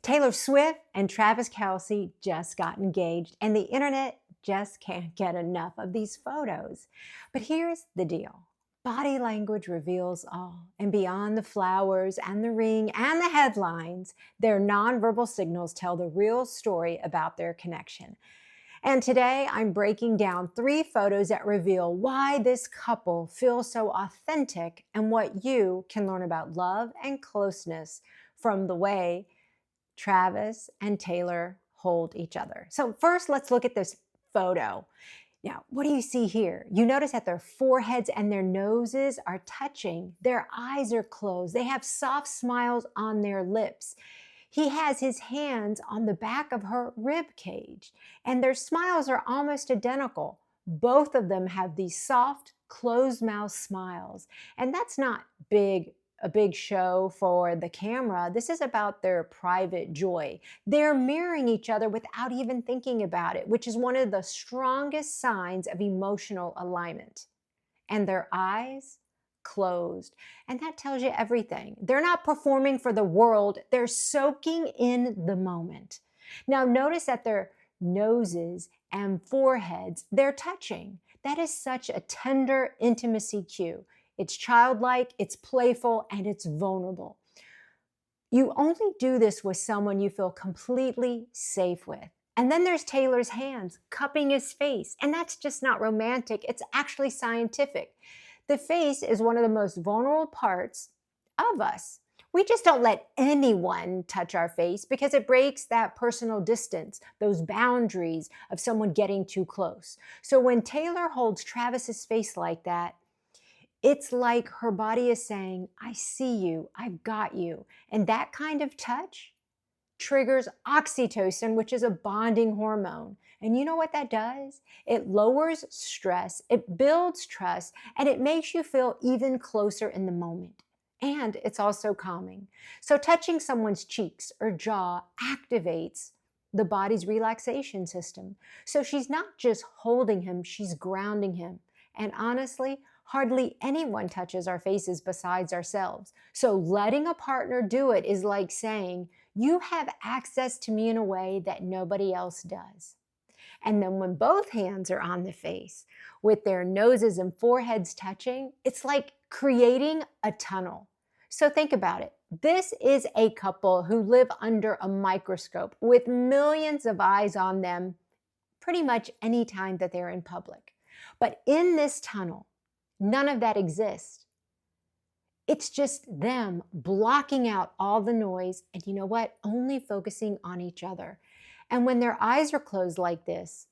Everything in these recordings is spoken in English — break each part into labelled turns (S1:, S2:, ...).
S1: Taylor Swift and Travis Kelce just got engaged, and the internet just can't get enough of these photos. But here's the deal. Body language reveals all, and beyond the flowers and the ring and the headlines, their nonverbal signals tell the real story about their connection. And today I'm breaking down 3 photos that reveal why this couple feels so authentic and what you can learn about love and closeness from the way Travis and Taylor hold each other. So first, let's look at this photo. Now, what do you see here? You notice that their foreheads and their noses are touching. Their eyes are closed. They have soft smiles on their lips. He has his hands on the back of her rib cage, and their smiles are almost identical. Both of them have these soft, closed mouth smiles. And that's not a big show for the camera. This is about their private joy. They're mirroring each other without even thinking about it, which is one of the strongest signs of emotional alignment. And their eyes closed. And that tells you everything. They're not performing for the world. They're soaking in the moment. Now notice that their noses and foreheads, they're touching. That is such a tender intimacy cue. It's childlike, it's playful, and it's vulnerable. You only do this with someone you feel completely safe with. And then there's Taylor's hands cupping his face. And that's just not romantic. It's actually scientific. The face is one of the most vulnerable parts of us. We just don't let anyone touch our face because it breaks that personal distance, those boundaries of someone getting too close. So when Taylor holds Travis's face like that, it's like her body is saying, I see you, I've got you. And that kind of touch triggers oxytocin, which is a bonding hormone. And you know what that does? It lowers stress, it builds trust, and it makes you feel even closer in the moment. And it's also calming. So touching someone's cheeks or jaw activates the body's relaxation system. So she's not just holding him, she's grounding him. And honestly, hardly anyone touches our faces besides ourselves. So letting a partner do it is like saying, you have access to me in a way that nobody else does. And then when both hands are on the face, with their noses and foreheads touching, it's like creating a tunnel. So think about it. This is a couple who live under a microscope with millions of eyes on them pretty much any time that they're in public. But in this tunnel, none of that exists. It's just them blocking out all the noise and you know what? Only focusing on each other. And when their eyes are closed like this,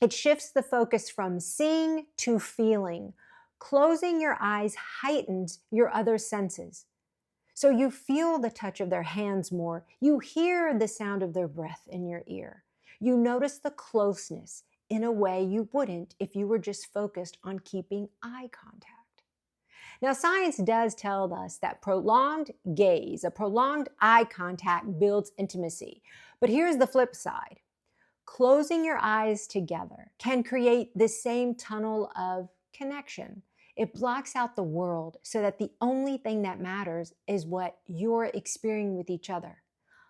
S1: it shifts the focus from seeing to feeling. Closing your eyes heightens your other senses. So you feel the touch of their hands more. You hear the sound of their breath in your ear. You notice the closeness in a way you wouldn't if you were just focused on keeping eye contact. Now, science does tell us that prolonged gaze, a prolonged eye contact builds intimacy. But here's the flip side. Closing your eyes together can create the same tunnel of connection. It blocks out the world so that the only thing that matters is what you're experiencing with each other,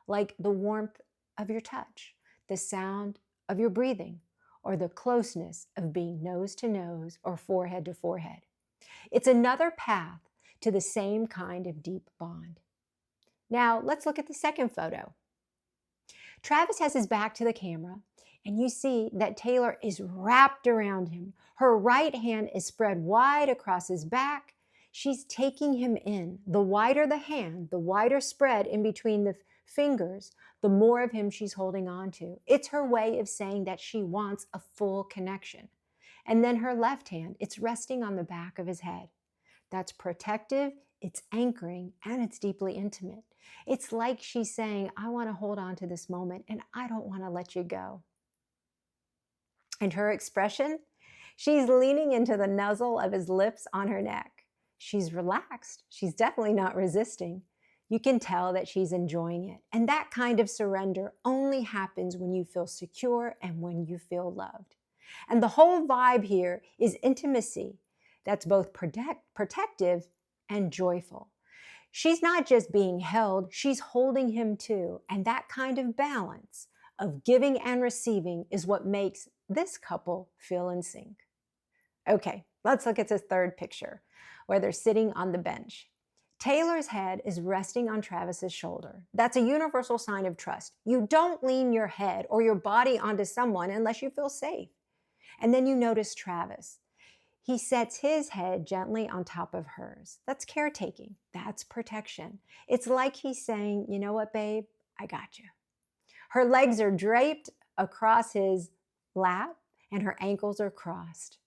S1: like the warmth of your touch, the sound of your breathing, or the closeness of being nose to nose or forehead to forehead. It's another path to the same kind of deep bond. Now, let's look at the second photo. Travis has his back to the camera, and you see that Taylor is wrapped around him. Her right hand is spread wide across his back. She's taking him in. The wider the hand, the wider spread in between the fingers, the more of him she's holding on to. It's her way of saying that she wants a full connection. And then her left hand, it's resting on the back of his head. That's protective, it's anchoring, and it's deeply intimate. It's like she's saying, I want to hold on to this moment and I don't want to let you go. And her expression? She's leaning into the nuzzle of his lips on her neck. She's relaxed. She's definitely not resisting. You can tell that she's enjoying it. And that kind of surrender only happens when you feel secure and when you feel loved. And the whole vibe here is intimacy that's both protective and joyful. She's not just being held, she's holding him too. And that kind of balance of giving and receiving is what makes this couple feel in sync. Okay, let's look at this third picture where they're sitting on the bench. Taylor's head is resting on Travis's shoulder. That's a universal sign of trust. You don't lean your head or your body onto someone unless you feel safe. And then you notice Travis. He sets his head gently on top of hers. That's caretaking. That's protection. It's like he's saying, you know what, babe? I got you. Her legs are draped across his lap and her ankles are crossed.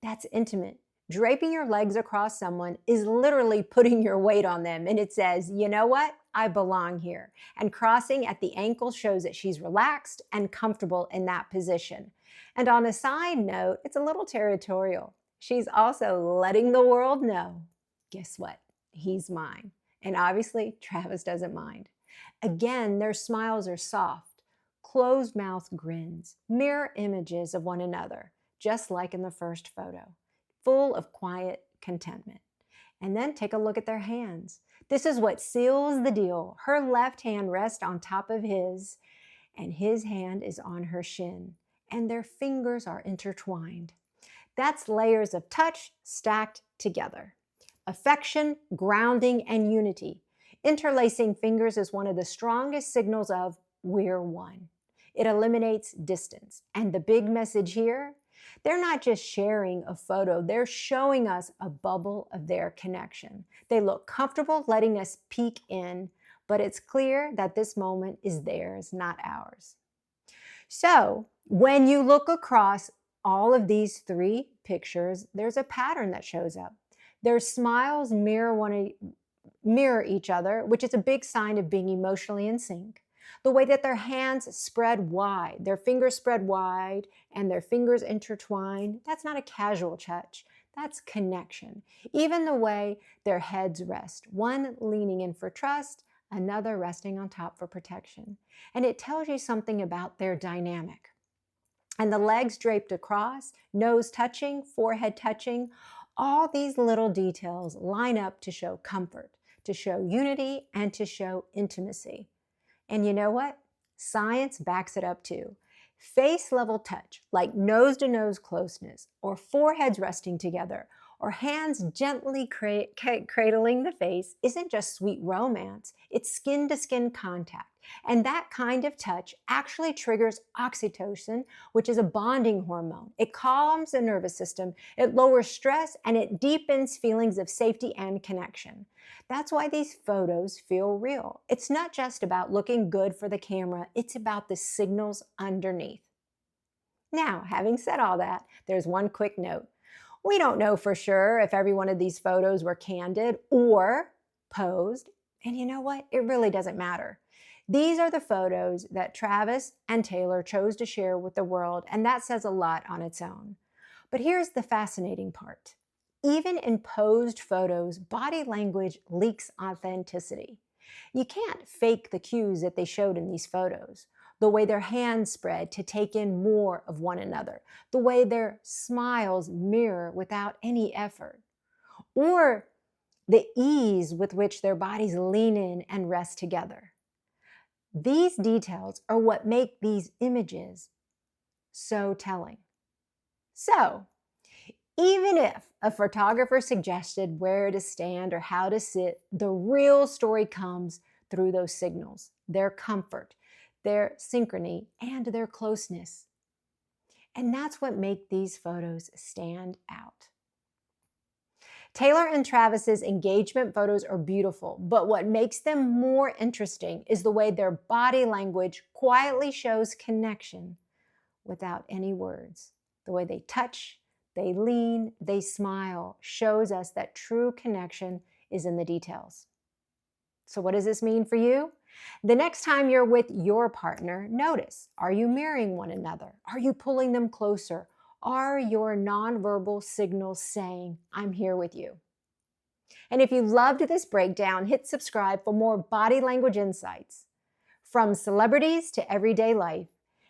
S1: That's intimate. Draping your legs across someone is literally putting your weight on them. And it says, you know what? I belong here. And crossing at the ankle shows that she's relaxed and comfortable in that position. And on a side note, it's a little territorial. She's also letting the world know, guess what? He's mine. And obviously, Travis doesn't mind. Again, their smiles are soft, closed mouth grins, mirror images of one another, just like in the first photo, full of quiet contentment. And then take a look at their hands. This is what seals the deal. Her left hand rests on top of his, and his hand is on her shin, and their fingers are intertwined. That's layers of touch stacked together. Affection, grounding, and unity. Interlacing fingers is one of the strongest signals of we're one. It eliminates distance. And the big message here, they're not just sharing a photo, they're showing us a bubble of their connection. They look comfortable letting us peek in, but it's clear that this moment is theirs, not ours. So when you look across all of these three pictures, there's a pattern that shows up. Their smiles mirror each other, which is a big sign of being emotionally in sync. The way that their hands spread wide, their fingers spread wide, and their fingers intertwined, that's not a casual touch. That's connection. Even the way their heads rest, one leaning in for trust, another resting on top for protection. And it tells you something about their dynamic. And the legs draped across, nose touching, forehead touching, all these little details line up to show comfort, to show unity, and to show intimacy. And you know what? Science backs it up too. Face level touch, like nose to nose closeness, or foreheads resting together, or hands gently cradling the face, isn't just sweet romance, it's skin to skin contact. And that kind of touch actually triggers oxytocin, which is a bonding hormone. It calms the nervous system, it lowers stress, and it deepens feelings of safety and connection. That's why these photos feel real. It's not just about looking good for the camera, it's about the signals underneath. Now, having said all that, there's one quick note. We don't know for sure if every one of these photos were candid or posed. And you know what? It really doesn't matter. These are the photos that Travis and Taylor chose to share with the world, and that says a lot on its own. But here's the fascinating part. Even in posed photos, body language leaks authenticity. You can't fake the cues that they showed in these photos. The way their hands spread to take in more of one another, the way their smiles mirror without any effort, or the ease with which their bodies lean in and rest together. These details are what make these images so telling. So, even if a photographer suggested where to stand or how to sit, the real story comes through those signals, their comfort, their synchrony, and their closeness. And that's what makes these photos stand out. Taylor and Travis's engagement photos are beautiful, but what makes them more interesting is the way their body language quietly shows connection without any words. The way they touch, they lean, they smile, shows us that true connection is in the details. So what does this mean for you? The next time you're with your partner, notice, are you mirroring one another? Are you pulling them closer? Are your nonverbal signals saying, I'm here with you? And if you loved this breakdown, hit subscribe for more body language insights from celebrities to everyday life.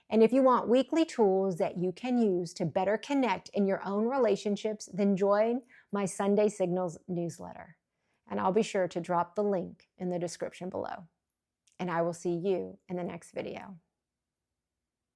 S1: And if you want weekly tools that you can use to better connect in your own relationships, then join my Sunday Signals newsletter. And I'll be sure to drop the link in the description below. And I will see you in the next video.